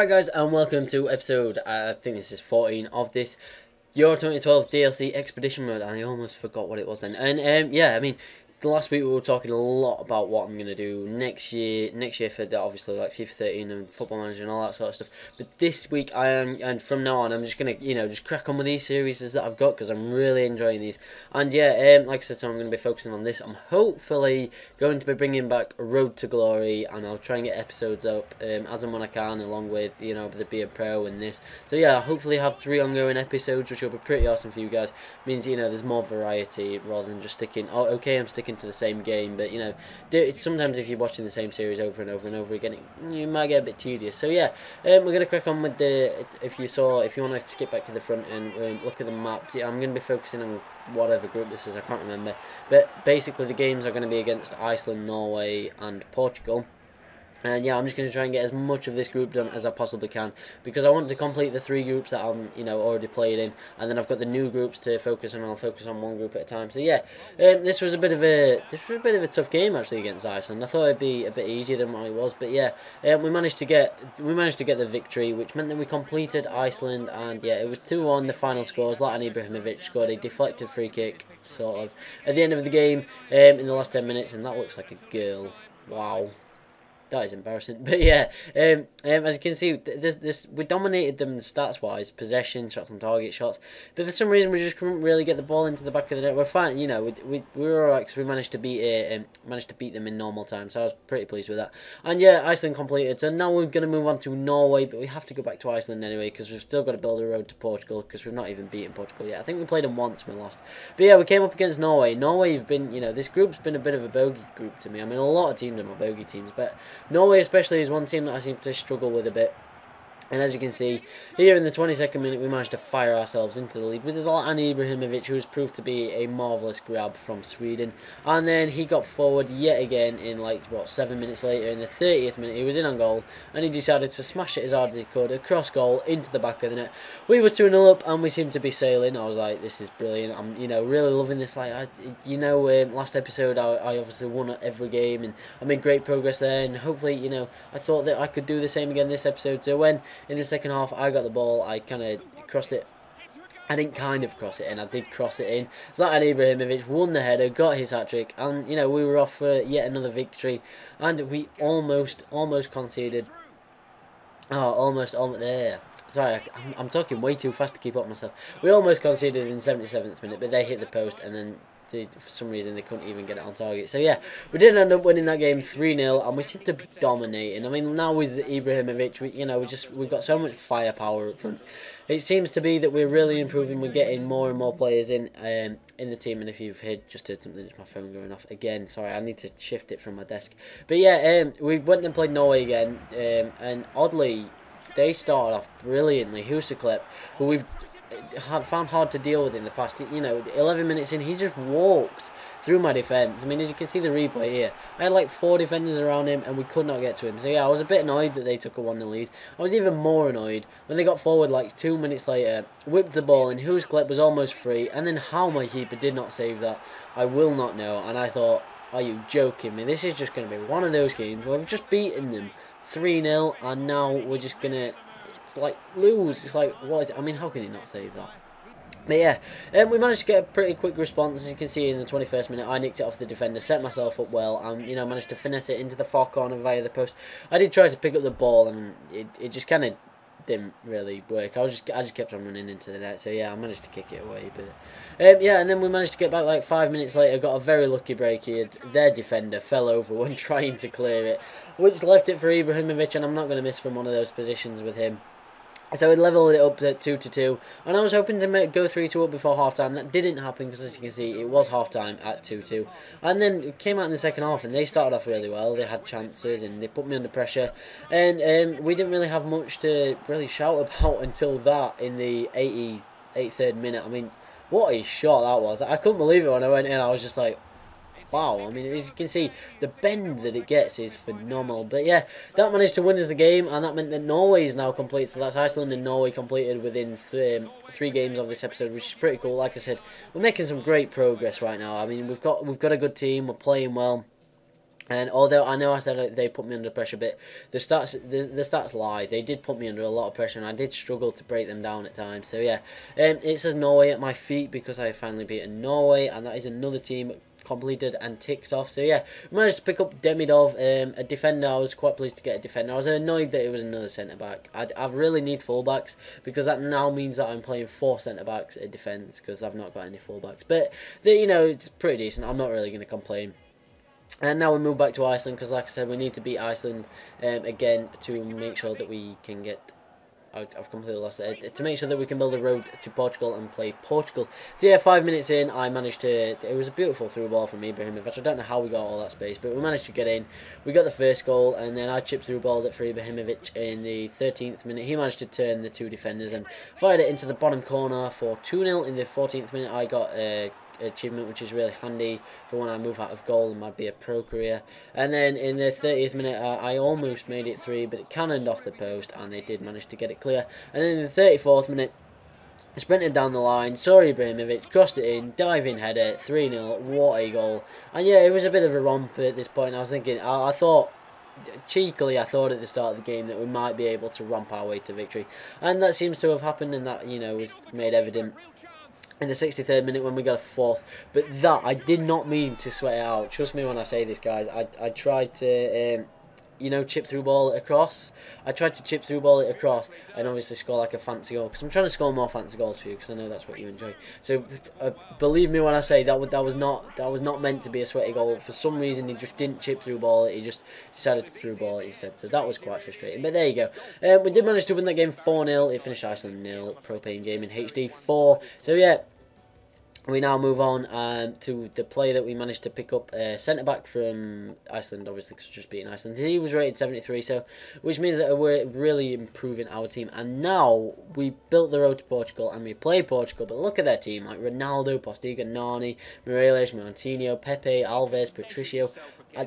Alright guys, and welcome to episode, I think this is 14 of this Euro 2012 DLC Expedition Mode, and I almost forgot what it was then. And yeah, I mean, the last week we were talking a lot about what I'm going to do next year for the, obviously like FIFA 13 and Football Manager and all that sort of stuff. But this week I am, and from now on I'm just going to, just crack on with these series that I've got because I'm really enjoying these. And yeah, like I said, so I'm going to be focusing on this. I'm hopefully going to be bringing back Road to Glory, and I'll try and get episodes up as and when I can, along with, the Be a Pro and this. So yeah, hopefully have 3 ongoing episodes, which will be pretty awesome for you guys. Means, there's more variety rather than just sticking, oh, okay, I'm sticking to the same game, but sometimes if you're watching the same series over and over and over again, you might get a bit tedious. So yeah, we're gonna crack on with the. If you want to skip back to the front and look at the map, I'm gonna be focusing on whatever group this is. I can't remember, but basically the games are going to be against Iceland, Norway, and Portugal. And yeah, I'm just going to try and get as much of this group done as I possibly can, because I want to complete the 3 groups that I'm, already played in, and then I've got the new groups to focus on. I'll focus on 1 group at a time. So yeah, this was a bit of a tough game actually against Iceland. I thought it'd be a bit easier than what it was, but yeah, we managed to get the victory, which meant that we completed Iceland, and yeah, it was 2-1 the final scores. Zlatan Ibrahimovic scored a deflected free kick, sort of, at the end of the game, in the last 10 minutes, and that looks like a girl. Wow. That is embarrassing, but yeah. As you can see, we dominated them stats-wise, possession, shots on target, shots. But for some reason, we just couldn't really get the ball into the back of the net. We're fine, we were alright because we managed to beat them in normal time. So I was pretty pleased with that. And yeah, Iceland completed. So now we're going to move on to Norway, but we have to go back to Iceland anyway because we've still got to build a road to Portugal because we've not even beaten Portugal yet. I think we played them once and we lost. But yeah, we came up against Norway. Norway have been, this group's been a bit of a bogey group to me. I mean, a lot of teams are my bogey teams, but Norway especially is one team that I seem to struggle with a bit. And as you can see, here in the 22nd minute, we managed to fire ourselves into the lead with Zlatan Ibrahimovic, who has proved to be a marvellous grab from Sweden. And then he got forward yet again in, 7 minutes later, in the 30th minute, he was in on goal, and he decided to smash it as hard as he could, across goal, into the back of the net. We were 2-0 up, and we seemed to be sailing. I was like, this is brilliant. I'm, really loving this. Last episode, I obviously won at every game, and I made great progress there, and hopefully, I thought that I could do the same again this episode. So when in the second half I got the ball, I kind of crossed it. I didn't kind of cross it in, I did cross it in. Zlatan Ibrahimovic won the header, got his hat-trick, and, we were off for yet another victory. And we almost conceded. Oh, almost there. Sorry, I'm talking way too fast to keep up with myself. We almost conceded in the 77th minute, but they hit the post, and then for some reason they couldn't even get it on target. So yeah, we did end up winning that game 3-0, and we seem to be dominating. I mean, now with Ibrahimovic, we've got so much firepower up front. It seems to be that we're really improving. We're getting more and more players in the team. And if you've just heard something, it's my phone going off again. Sorry, I need to shift it from my desk. But yeah, we went and played Norway again, and oddly, they started off brilliantly. Huseklepp, who we've found hard to deal with in the past, 11 minutes in, he just walked through my defence. I mean, as you can see the replay here, I had like 4 defenders around him and we could not get to him. So yeah, I was a bit annoyed that they took a 1-0 lead. I was even more annoyed when they got forward like 2 minutes later, whipped the ball, and Huseklepp was almost free, and then how my keeper did not save that, I will not know. And I thought, are you joking me? This is just going to be one of those games where we've just beaten them 3-0 and now we're just going to lose. It's like, what is it? I mean, how can he not save that? But yeah, we managed to get a pretty quick response. As you can see in the 21st minute, I nicked it off the defender, set myself up well, and managed to finesse it into the far corner via the post. I did try to pick up the ball, and it just kind of didn't really work. I just kept on running into the net. So yeah, I managed to kick it away. But yeah, and then we managed to get back like 5 minutes later. Got a very lucky break here. Their defender fell over when trying to clear it, which left it for Ibrahimovic, and I'm not going to miss from one of those positions with him. So we leveled it up at 2-2, and I was hoping to go 3-2 up before half-time. That didn't happen because, as you can see, it was half-time at 2-2. And then it came out in the second half, and they started off really well. They had chances, and they put me under pressure. And we didn't really have much to really shout about until that in the 83rd minute. I mean, what a shot that was. I couldn't believe it when I went in. I was just like, wow. I mean, as you can see, the bend that it gets is phenomenal. But yeah, that managed to win us the game, and that meant that Norway is now complete. So that's Iceland and Norway completed within 3 games of this episode, which is pretty cool. Like I said, we're making some great progress right now. I mean, we've got a good team. We're playing well. And although I know I said they put me under pressure, but the stats lie. They did put me under a lot of pressure, and I did struggle to break them down at times. So yeah, it says Norway at my feet because I finally beaten Norway, and that is another team completed and ticked off. So yeah, we managed to pick up Demidov, a defender. I was quite pleased to get a defender. I was annoyed that it was another centre back. I really need fullbacks because that now means that I'm playing 4 centre backs at defence because I've not got any fullbacks. But you know, it's pretty decent. I'm not really going to complain. And now we move back to Iceland because, like I said, we need to beat Iceland again to make sure that we can get... I've completely lost it. To make sure that we can build a road to Portugal and play Portugal. So yeah, 5 minutes in, I managed to... It was a beautiful through ball from Ibrahimovic. I don't know how we got all that space, but we managed to get in. We got the first goal, and then I chipped through ball for Ibrahimovic in the 13th minute. He managed to turn the 2 defenders and fired it into the bottom corner for 2-0. In the 14th minute, I got... achievement, which is really handy for when I move out of goal and might be a pro career. And then in the 30th minute I almost made it 3, but it cannoned off the post and they did manage to get it clear. And then in the 34th minute, sprinted down the line, saw Ibrahimovic, crossed it in, diving header, 3-0, what a goal. And yeah, it was a bit of a romp at this point. I was thinking, I thought cheekily, I thought at the start of the game that we might be able to romp our way to victory, and that seems to have happened, and that, you know, was made evident in the 63rd minute when we got a 4th. But that, I did not mean to sweat it out. Trust me when I say this, guys. I tried to, you know, chip through ball it across. I tried to chip through ball it across and obviously score like a fancy goal. Because I'm trying to score more fancy goals for you, because I know that's what you enjoy. So believe me when I say that was not meant to be a sweaty goal. For some reason, he just didn't chip through ball it. He just decided to through ball it instead. So that was quite frustrating. But there you go. We did manage to win that game 4-0. It finished Iceland 0, PropaneGamingHD 4. So yeah. We now move on to the player that we managed to pick up, centre-back from Iceland, obviously, because we're just beating Iceland. He was rated 73, so which means that we're really improving our team. And now we built the road to Portugal, and we play Portugal, but look at their team, like Ronaldo, Postiga, Nani, Morelos, Moutinho, Pepe, Alves, Patricio.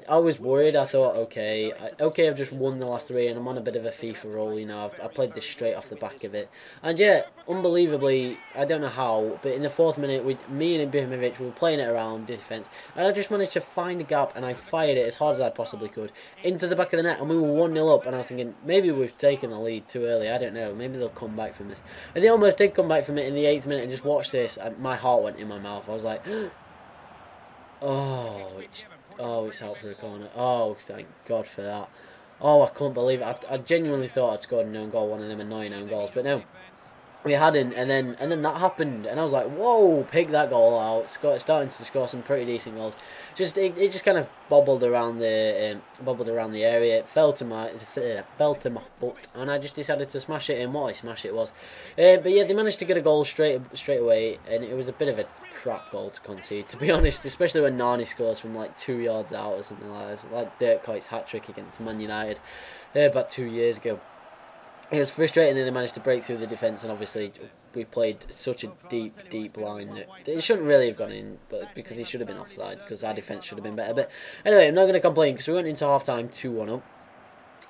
I was worried. I thought, okay, I've just won the last 3 and I'm on a bit of a FIFA roll, you know. I played this straight off the back of it. And yeah, unbelievably, I don't know how, but in the 4th minute, me and Ibrahimovic were playing it around defence, and I just managed to find a gap, and I fired it as hard as I possibly could into the back of the net, and we were 1-0 up, and I was thinking, maybe we've taken the lead too early, I don't know, maybe they'll come back from this. And they almost did come back from it in the 8th minute, and just watch this, and my heart went in my mouth. I was like, oh, it's out for a corner. Oh, thank God for that. Oh, I couldn't believe it. I genuinely thought I'd scored an own goal, one of them annoying own goals, but no, we hadn't. And then that happened, and I was like, whoa, pick that goal out. Starting to score some pretty decent goals. It just kind of bobbled around the area. It fell to my foot, and I just decided to smash it in. What a smash it was! But yeah, they managed to get a goal straight away, and it was a bit of a crap goal to concede, to be honest, especially when Nani scores from like 2 yards out or something like that. It's like Dirk Kuyt's hat-trick against Man United about 2 years ago. It was frustrating that they managed to break through the defence, and obviously we played such a deep line that it shouldn't really have gone in, but because he should have been offside, because our defence should have been better. But anyway, I'm not going to complain, because we went into half-time 2-1 up.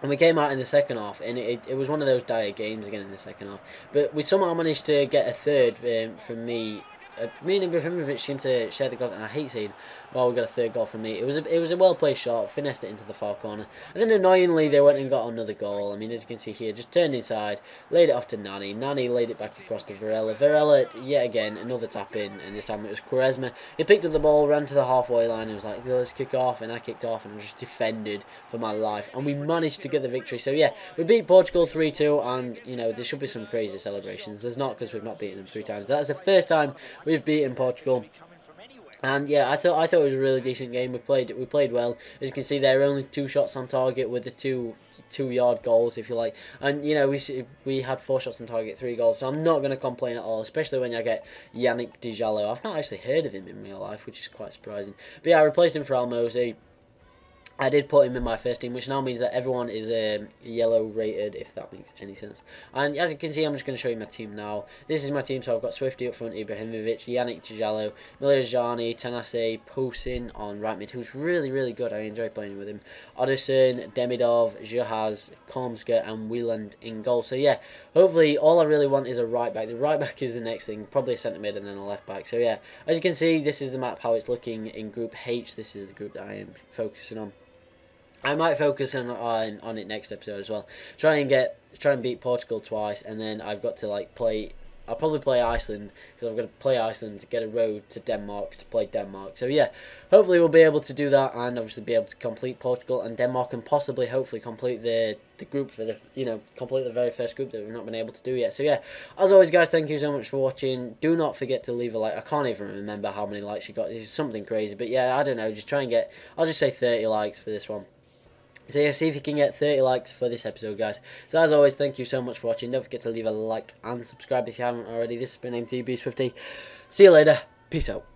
And we came out in the second half, and it was one of those dire games again in the second half. But we somehow managed to get a third from me. Me and Ibrahimovic seemed to share the goals, and I hate saying, "Oh, we got a third goal from me." It was a well placed shot, finessed it into the far corner, and then annoyingly they went and got another goal. I mean, as you can see here, just turned inside, laid it off to Nani. Nani laid it back across to Varela. Varela yet again another tap in, and this time it was Quaresma. He picked up the ball, ran to the halfway line, and was like, "Let's kick off," and I kicked off and just defended for my life, and we managed to get the victory. So yeah, we beat Portugal 3-2, and you know there should be some crazy celebrations. There's not, because we've not beaten them 3 times. That's the first time we've beaten Portugal. And yeah, I thought it was a really decent game. We played well. As you can see, there are only 2 shots on target with the two-yard goals, if you like. And you know, we had 4 shots on target, 3 goals. So I'm not going to complain at all, especially when I get Yannick Dijalo. I've not actually heard of him in real life, which is quite surprising. But yeah, I replaced him for Almosi. I did put him in my first team, which now means that everyone is yellow rated, if that makes any sense. And as you can see, I'm just going to show you my team now. This is my team, so I've got Swifty up front, Ibrahimovic, Yannick Tijalo, Milirajani, Tanase, Posin on right mid, who's really good. I enjoy playing with him. Odison, Demidov, Juhaz, Kormska, and Wieland in goal. So yeah, hopefully all I really want is a right back. The right back is the next thing, probably a centre mid and then a left back. So yeah, as you can see, this is the map, how it's looking in Group H. This is the group that I am focusing on. I might focus on it next episode as well. Try and beat Portugal twice, and then I've got to like play. I'll probably play Iceland because I've got to play Iceland to get a road to Denmark to play Denmark. So yeah, hopefully we'll be able to do that, and obviously be able to complete Portugal and Denmark, and possibly hopefully complete the group for the complete the very first group that we've not been able to do yet. So yeah, as always guys, thank you so much for watching. Do not forget to leave a like. I can't even remember how many likes you got. This is something crazy, but yeah, I don't know. Just try and get. I'll just say 30 likes for this one. So yeah, see if you can get 30 likes for this episode, guys. So as always, thank you so much for watching. Don't forget to leave a like and subscribe if you haven't already. This has been MTBSwifty. See you later. Peace out.